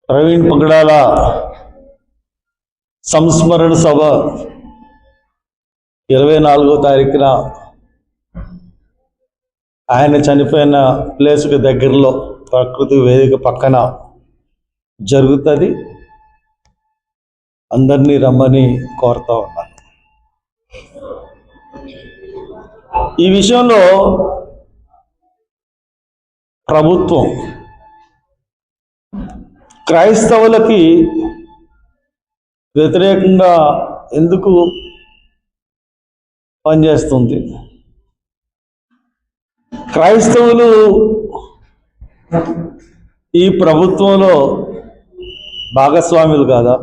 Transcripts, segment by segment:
ప్రవీణ్ పగడాల సంస్మరణ సభ 24వ తారీఖున ఆయన చనిపోయిన ప్లేస్కి దగ్గరలో ప్రకృతి వేదిక పక్కన జరుగుతుంది. అందరినీ రమ్మని కోరుతా ఉన్నాను. ఈ విషయంలో ప్రభుత్వం క్రైస్తవులకి వ్యతిరేకంగా ఎందుకు పనిచేస్తుంది? క్రైస్తవులు ఈ ప్రభుత్వంలో భాగస్వాములు కాదా?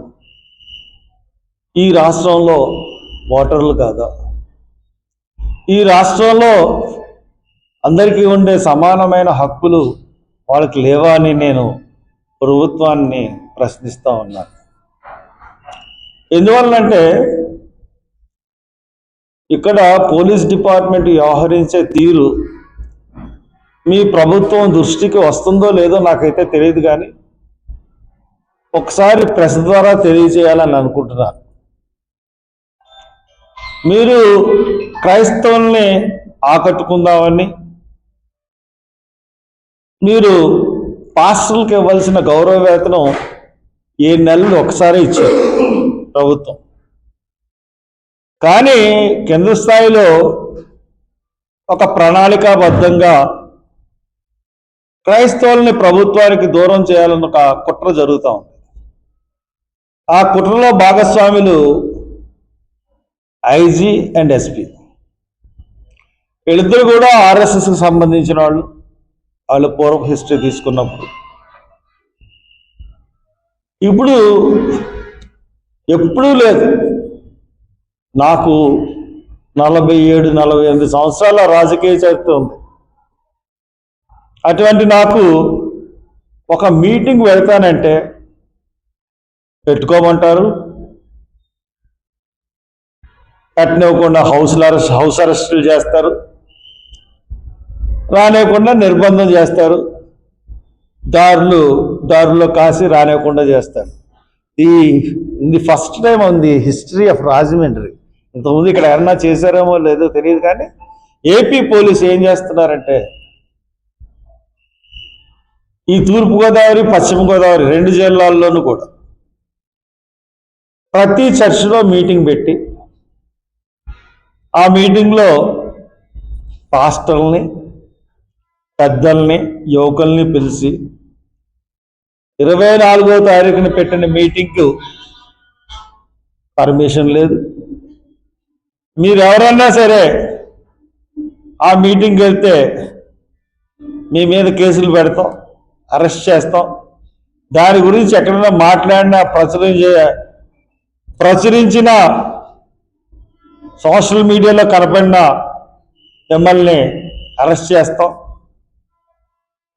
ఈ రాష్ట్రంలో ఓటర్లు కాదా? ఈ రాష్ట్రంలో అందరికీ ఉండే సమానమైన హక్కులు వాళ్ళకి లేవా అని నేను ప్రభుత్వాన్ని ప్రశ్నిస్తూ ఉన్నాను. ఎందువల్లంటే ఇక్కడ పోలీస్ డిపార్ట్మెంట్ వ్యవహరించే తీరు మీ ప్రభుత్వం దృష్టికి వస్తుందో లేదో నాకైతే తెలియదు, కానీ ఒకసారి ప్రెస్ ద్వారా తెలియజేయాలని అనుకుంటున్నాను. మీరు క్రైస్తవుల్ని ఆకట్టుకుందామని మీరు పాస్టర్లకు ఇవ్వాల్సిన గౌరవ వేతనం 7 నెలలు ఒకసారి ఇచ్చారు ప్రభుత్వం. కానీ కేంద్ర స్థాయిలో ఒక ప్రణాళికాబద్ధంగా క్రైస్తవుల్ని ప్రభుత్వానికి దూరం చేయాలన్న ఒక కుట్ర జరుగుతూ ఉంది. ఆ కుట్రలో భాగస్వాములు ఐజీ అండ్ ఎస్పీ. వీళ్ళిద్దరు కూడా ఆర్ఎస్ఎస్కి సంబంధించిన వాళ్ళు పూర్వ హిస్టరీ తీసుకున్నప్పుడు. ఇప్పుడు ఎప్పుడూ లేదు. నాకు 47-48 సంవత్సరాల రాజకీయ చరిత్ర ఉంది. అటువంటి నాకు ఒక మీటింగ్ వెళ్తానంటే పెట్టుకోమంటారు, పెట్టనివ్వకుండా హౌస్ అరెస్టులు చేస్తారు, రానివ్వకుండా నిర్బంధం చేస్తారు, దారుల్లో కాసి రానివ్వకుండా చేస్తారు. ఇది first time on the history of Rajahmundry. ఇంతకుముందు ఇక్కడ ఎవరన్నా చేశారేమో లేదో తెలియదు, కానీ ఏపీ పోలీసు ఏం చేస్తున్నారంటే ఈ తూర్పుగోదావరి పశ్చిమ గోదావరి 2 జిల్లాల్లోనూ కూడా ప్రతి చర్చిలో మీటింగ్ పెట్టి ఆ మీటింగ్లో పాస్టర్ని, పెద్దల్ని, యువకుల్ని పిలిచి 24వ తారీఖున పెట్టిన మీటింగ్కు పర్మిషన్ లేదు, మీరు ఎవరన్నా సరే ఆ మీటింగ్కి వెళ్తే మీ మీద కేసులు పెడతాం, అరెస్ట్ చేస్తాం, దాని గురించి ఎక్కడైనా మాట్లాడినా ప్రచురించిన సోషల్ మీడియాలో కనపడిన మిమ్మల్ని అరెస్ట్ చేస్తాం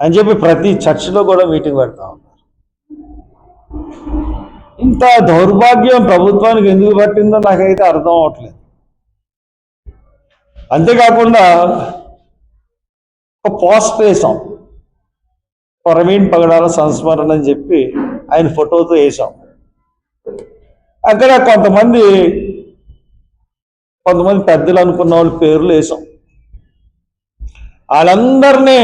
అని చెప్పి ప్రతి చర్చిలో కూడా మీటింగ్ పెడతా ఉన్నారు. ఇంత దౌర్భాగ్యం ప్రభుత్వానికి ఎందుకు పట్టిందో నాకైతే అర్థం అవట్లేదు. అంతేకాకుండా ఒక పోస్ట్ వేసాం, ప్రవీణ్ పగడాల సంస్మరణ అని చెప్పి ఆయన ఫోటోతో వేసాం. అక్కడ కొంతమంది పెద్దలు అనుకున్న వాళ్ళ పేర్లు వేసాం. వాళ్ళందరినీ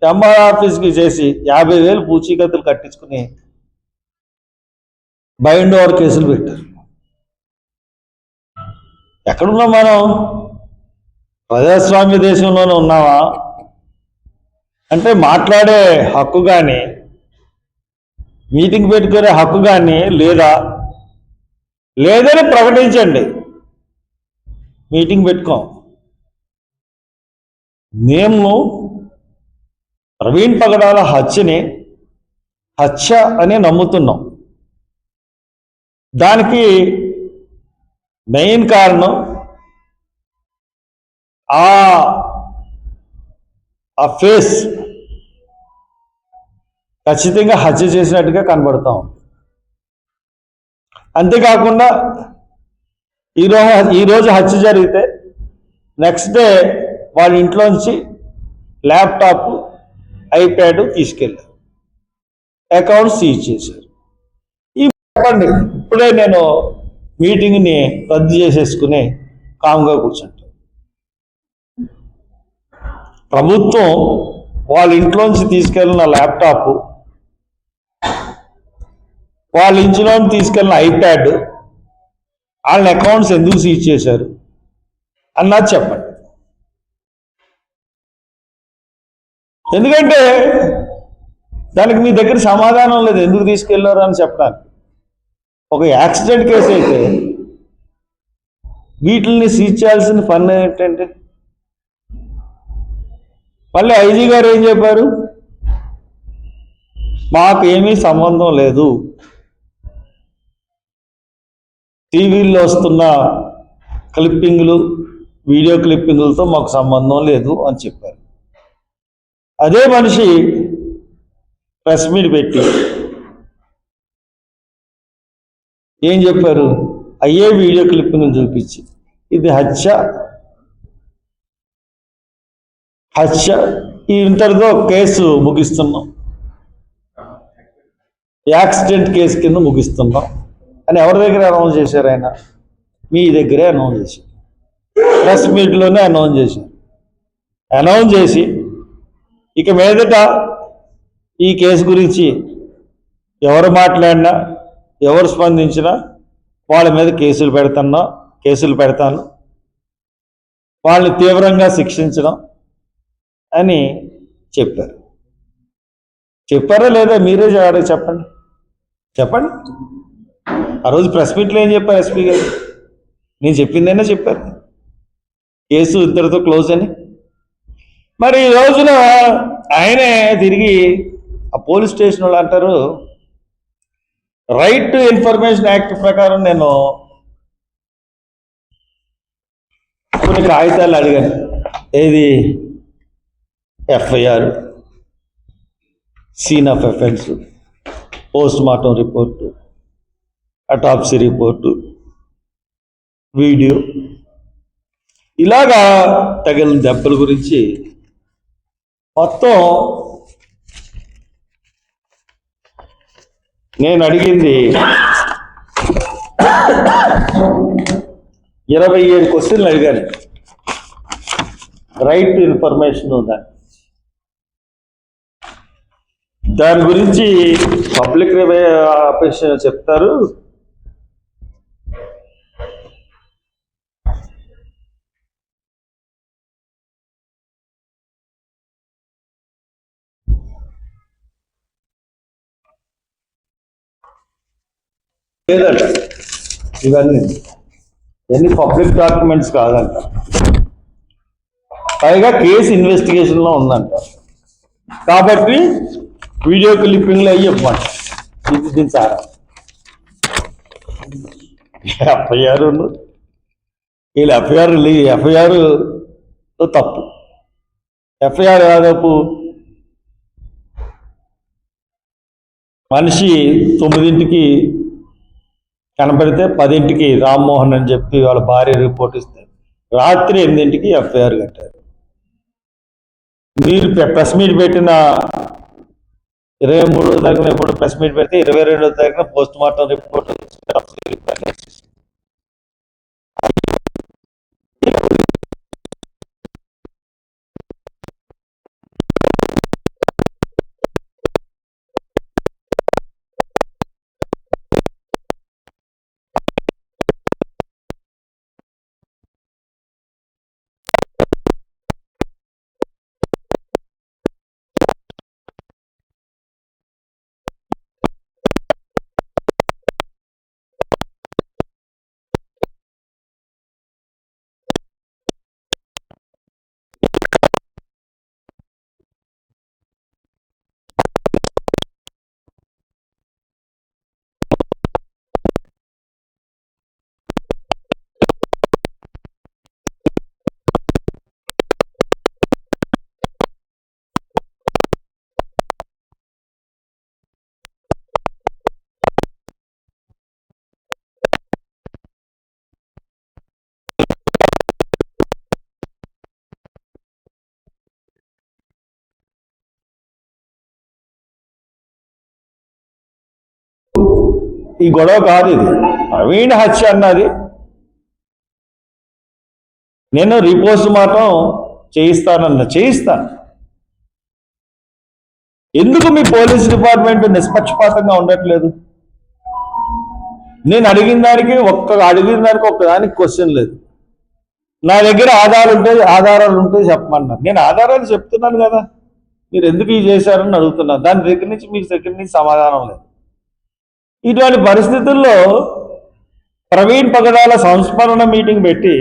ఎంఆర్ ఆఫీస్కి చేసి 50,000 పూచీకత్తులు కట్టించుకుని బైండ్ ఓవర్ కేసులు పెట్టారు. ఎక్కడున్నాం మనం? ప్రజాస్వామ్య దేశంలోనే ఉన్నావా? అంటే మాట్లాడే హక్కు కానీ మీటింగ్ పెట్టుకునే హక్కు కానీ లేదని ప్రకటించండి, మీటింగ్ పెట్టుకోం. మేము ప్రవీణ్ పగడాల హత్య అని నమ్ముతున్నాం. దానికి మెయిన్ కారణం ఆ ఫేస్ ఖచ్చితంగా హత్య చేసినట్టుగా కనబడతాం. అంతేకాకుండా ఈరోజు హత్య జరిగితే నెక్స్ట్ డే వాళ్ళ ఇంట్లోంచి ల్యాప్టాప్, ఐప్యాడ్ తీసుకెళ్ళారు, అకౌంట్ సీజ్ చేశారు. చెప్పండి, ఇప్పుడే నేను మీటింగ్ని రద్దు చేసేసుకుని కామ్గా కూర్చుంటాను. ప్రభుత్వం వాళ్ళ ఇంట్లోంచి తీసుకెళ్ళిన ల్యాప్టాప్, వాళ్ళ ఇంట్లోంచి తీసుకెళ్ళిన ఐప్యాడ్, వాళ్ళ అకౌంట్స్ ఎందుకు సీజ్ చేశారు అన్నది చెప్పండి. ఎందుకంటే దానికి మీ దగ్గర సమాధానం లేదు, ఎందుకు తీసుకెళ్లారు అని చెప్పడానికి. ఒక యాక్సిడెంట్ కేసు అయితే వీటిని సీజ్ చేయాల్సిన పని ఏంటంటే, మళ్ళీ ఐజీ గారు ఏం చెప్పారు, మాకు ఏమీ సంబంధం లేదు, టీవీల్లో వస్తున్న క్లిప్పింగ్లు, వీడియో క్లిప్పింగ్లతో మాకు సంబంధం లేదు అని చెప్పారు. అదే మనిషి ప్రెస్ మీట్ పెట్టి ఏం చెప్పారు, అయ్యే వీడియో క్లిప్పింగ్ చూపించి ఇది హత్య ఇంతటితో కేసు ముగిస్తున్నాం, యాక్సిడెంట్ కేసు కింద ముగిస్తున్నాం అని ఎవరి దగ్గర అనౌన్స్ చేశారు? ఆయన మీ దగ్గరే అనౌన్స్ చేశారు, ప్రెస్ మీట్లోనే అనౌన్స్ చేశారు. అనౌన్స్ చేసి ఇక మీదట ఈ కేసు గురించి ఎవరు మాట్లాడినా, ఎవరు స్పందించినా వాళ్ళ మీద కేసులు పెడతాను, వాళ్ళని తీవ్రంగా శిక్షించడం అని చెప్పారు. చెప్పారా లేదా మీరే చెప్పండి. ఆ రోజు ప్రెస్ మీట్లో ఏం చెప్పారు ఎస్పీ గారు? నేను చెప్పిందైనా చెప్పారు, కేసు ఇద్దరితో క్లోజ్ అని. మరి ఈ రోజున ఆయనే తిరిగి ఆ పోలీస్ స్టేషన్ వాళ్ళు అంటారు, రైట్ టు ఇన్ఫర్మేషన్ యాక్ట్ ప్రకారం నేను కొన్ని కాగితాలు అడిగాను. ఏది? FIR, scene of offence, post mortem report, autopsy report, video, ఇలాగా తగిలిన దెబ్బల గురించి మొత్తం నేను అడిగింది 27 క్వశ్చన్లు అడిగాను. రైట్ టు ఇన్ఫర్మేషన్ దాని గురించి పబ్లిక్ ఆఫీసర్ చెప్తారు. లేదంట, ఇవన్నీ పబ్లిక్ డాక్యుమెంట్స్ కాదంట, పైగా కేసు ఇన్వెస్టిగేషన్లో ఉందంట. కాబట్టి వీడియో క్లిప్పింగ్లు అయ్యి చెప్పమంట. ఇది దీని సారా ఎఫ్ఐఆర్, వీళ్ళు ఎఫ్ఐఆర్ తప్పు. ఎఫ్ఐఆర్ దాదాపు మనిషి 9ంటికి కనపడితే 10ంటికి రామ్మోహన్ అని చెప్పి వాళ్ళ భార్య రిపోర్ట్ ఇస్తే రాత్రి 8ంటికి ఎఫ్ఐఆర్ కట్టారు. మీరు ప్రెస్ మీట్ పెట్టిన 23వ తారీఖున ఎప్పుడు ప్రెస్ మీట్ పెడితే 22వ తారీఖున పోస్ట్ మార్టం రిపోర్ట్ ఈ గొడవ కాదు ఇది. ప్రవీణ్ హత్య అన్నది నేను రీపోస్ట్ మాత్రం చేయిస్తాను. ఎందుకు మీ పోలీస్ డిపార్ట్మెంట్ నిష్పక్షపాతంగా ఉండట్లేదు? నేను అడిగిన దానికి ఒక్కదానికి క్వశ్చన్ లేదు. నా దగ్గర ఆధారాలు ఉంటే చెప్పమన్నారు. నేను ఆధారాలు చెప్తున్నాను కదా, మీరు ఎందుకు ఇది చేశారని అడుగుతున్నాను. దాని దగ్గర నుంచి మీ దగ్గర నుంచి సమాధానం లేదు. ఇటువంటి పరిస్థితుల్లో ప్రవీణ్ పగడాల సంస్మరణ మీటింగ్ పెట్టి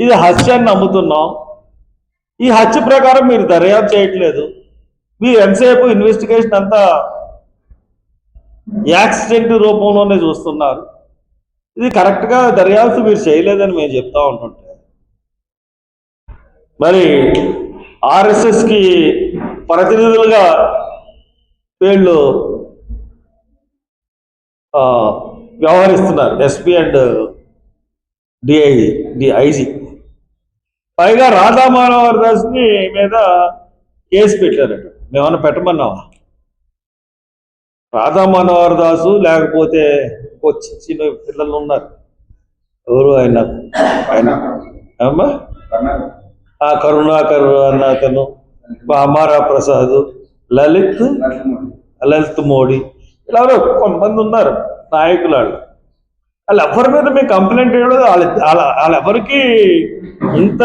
ఇది హత్య అని నమ్ముతున్నాం. ఈ హత్య ప్రకారం మీరు దర్యాప్తు చేయట్లేదు. మీరు ఎంతసేపు ఇన్వెస్టిగేషన్ అంతా యాక్సిడెంట్ రూపంలోనే చూస్తున్నారు. ఇది కరెక్ట్గా దర్యాప్తు మీరు చేయలేదని మేము చెప్తా ఉంటుంటే, మరి ఆర్ఎస్ఎస్కి ప్రతినిధులుగా వీళ్ళు వ్యవహరిస్తున్నారు, ఎస్పీ అండ్ ఐజీ. పైగా రాధా మనోహర్ దాస్ని మీద కేసు పెట్టారట. మేమన్నా పెట్టమన్నావా? రాధా మనోహర్ దాసు లేకపోతే చిన్న పిల్లలు ఉన్నారు, ఎవరు ఆయన అమ్మా కరుణాకర్ అన్న అతను, అమారా ప్రసాద్, లలిత్ మోడీ, ఇలా కొంతమంది ఉన్నారు నాయకులు. వాళ్ళు ఎవరి మీద మేము కంప్లైంట్ చేయడం, వాళ్ళెవరికి ఇంత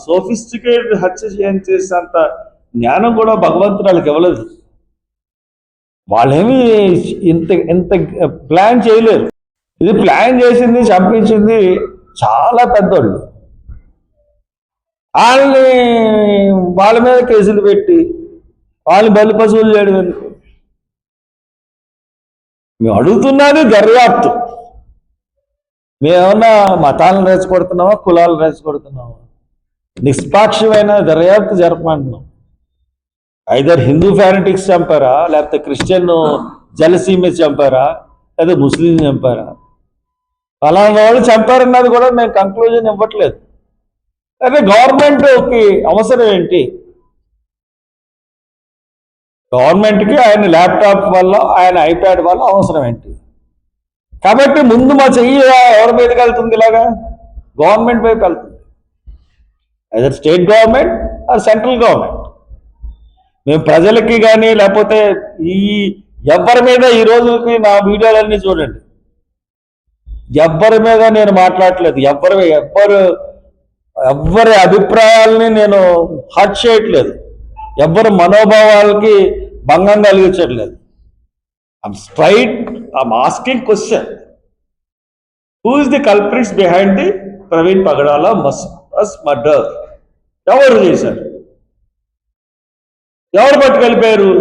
సోఫిస్టికేటెడ్ హత్య చేసేంత జ్ఞానం కూడా భగవంతుడు వాళ్ళకి ఇవ్వలేదు. వాళ్ళేమి ఇంత ప్లాన్ చేయలేరు. ఇది ప్లాన్ చేసింది, చంపించింది చాలా పెద్దోళ్ళు. వాళ్ళ మీద కేసులు పెట్టి వాళ్ళని బలి పశువులు చేయడం ఎందుకు? మేము అడుగుతున్నది దర్యాప్తు. మేమేమన్నా మతాలను రెచ్చగొడుతున్నావా, కులాలను రెచ్చగొడుతున్నావా? నిష్పాక్షమైన దర్యాప్తు జరపమంటున్నాం. ఐదర్ హిందూ ఫ్యానటిక్స్ చంపారా, లేకపోతే క్రిస్టియన్ జలసీ మీద చంపారా, లేదా ముస్లిం చంపారా? అలాంటి వాళ్ళు చంపారన్నది కూడా మేము కంక్లూజన్ ఇవ్వట్లేదు. అయితే గవర్నమెంట్కి అవసరం ఏంటి? గవర్నమెంట్కి ఆయన ల్యాప్టాప్ వల్ల, ఆయన ఐప్యాడ్ వల్ల అవసరం ఏంటి? కాబట్టి ముందు మా చెయ్యి ఎవరి మీదకి వెళ్తుంది? ఇలాగా గవర్నమెంట్ వైపు వెళ్తుంది, either state government or central government. మేము ప్రజలకి కానీ లేకపోతే ఎవ్వరి మీద ఈ రోజుకి నా వీడియోలన్నీ చూడండి, ఎవ్వరి మీద నేను మాట్లాడట్లేదు. ఎవ్వరి అభిప్రాయాలని నేను హర్ట్ చేయట్లేదు, ఎవ్వరి మనోభావాలకి భంగం కలిగించట్లేదు. I'm asking question. Who is the culprits behind the Praveen Pagadala murder? ఎవరు చేశారు? ఎవరు పట్టుకెళ్ళిపోయారు?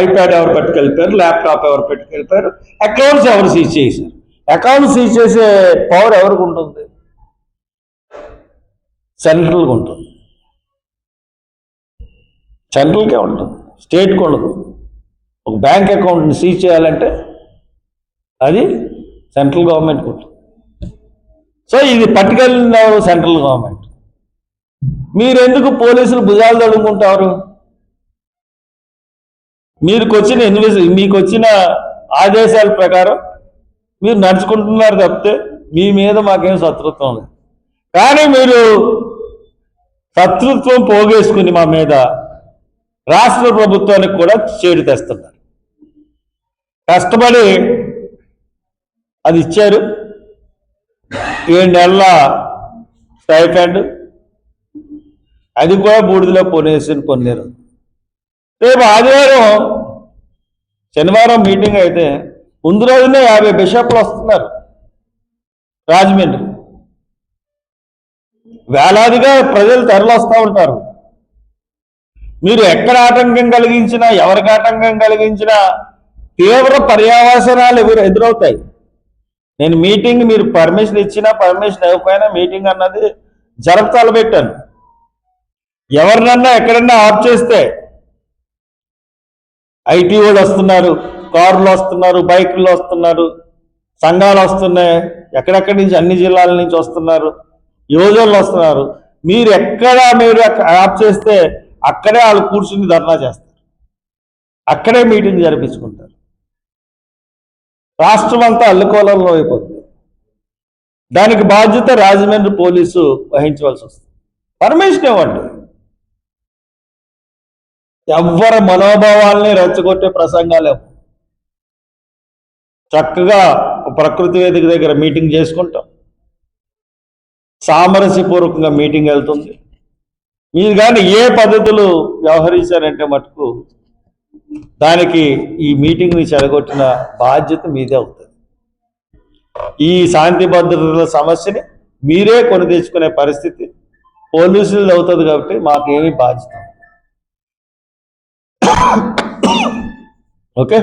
ఐప్యాడ్ ఎవరు పట్టుకెళ్ళిపోయారు? ల్యాప్టాప్ ఎవరు పట్టుకెళ్ళిపోయారు? అకౌంట్స్ ఎవరు సీజ్ చేశారు? అకౌంట్స్ సీజ్ చేసే పవర్ ఎవరికి ఉంటుంది? సెంట్రల్గా ఉంటుంది. సెంట్రల్కే ఉంటుంది, స్టేట్కి ఉండదు. ఒక బ్యాంక్ అకౌంట్ని సీజ్ చేయాలంటే అది సెంట్రల్ గవర్నమెంట్కి ఉంటుంది. సో ఇది పట్టుకెళ్ళిన సెంట్రల్ గవర్నమెంట్. మీరెందుకు పోలీసులు భుజాలు తడుముకుంటారు? మీకు వచ్చిన ఆదేశాల ప్రకారం మీరు నడుచుకుంటున్నారు తప్పితే మీ మీద మాకేం శత్రుత్వం లేదు. కానీ మీరు శత్రుత్వం పోగేసుకుని మా మీద రాష్ట్ర ప్రభుత్వానికి కూడా చేడు తెస్తున్నారు. కష్టపడి అది ఇచ్చారు, 7 నెలల స్టైఫండ్, అది కూడా బూడిదలో పొన్నేరు. రేపు ఆదివారం శనివారం మీటింగ్ అయితే ముందు రోజునే 50 బిషప్లు వస్తున్నారు రాజమండ్రి. వేలాదిగా ప్రజలు తరలిస్తూ ఉంటారు. మీరు ఎక్కడ ఆటంకం కలిగించినా, ఎవరికి ఆటంకం కలిగించినా తీవ్ర పర్యవసానాలు ఎదురవుతాయి. నేను మీటింగ్ మీరు పర్మిషన్ ఇచ్చినా పర్మిషన్ ఇవ్వకపోయినా మీటింగ్ అన్నది తలపెట్టాను. ఎవరినన్నా ఎక్కడన్నా ఆఫ్ చేస్తే ఐటీ వాళ్ళు వస్తున్నారు, కార్లు వస్తున్నారు, బైకుల్లో వస్తున్నారు, సంఘాలు వస్తున్నాయి, ఎక్కడెక్కడి నుంచి అన్ని జిల్లాల నుంచి వస్తున్నారు, యువజనులు వస్తున్నారు. మీరు ఆఫ్ చేస్తే అక్కడే వాళ్ళు కూర్చుని ధర్నా చేస్తారు. అక్కడే మీటింగ్ జరిపించుకుంటారు. రాష్ట్రం అంతా అల్లుకోలంలో అయిపోతుంది. దానికి బాధ్యత రాజమండ్రి పోలీసు వహించవలసి వస్తుంది. పర్మిషన్ ఇవ్వండి. ఎవ్వరి మనోభావాల్ని రెచ్చగొట్టే ప్రసంగాలు చక్కగా ప్రకృతి వేదిక దగ్గర మీటింగ్ చేసుకుంటాం, సామరస్యపూర్వకంగా మీటింగ్ వెళ్తుంది. మీరు కానీ ఏ పద్ధతులు వ్యవహరించారంటే మటుకు దానికి ఈ మీటింగ్ని చెడగొట్టిన బాధ్యత మీదే అవుతుంది. ఈ శాంతి భద్రతల సమస్యని మీరే కొని తెచ్చుకునే పరిస్థితి పోలీసులు అవుతుంది. కాబట్టి మాకేమీ బాధ్యత. ఓకే.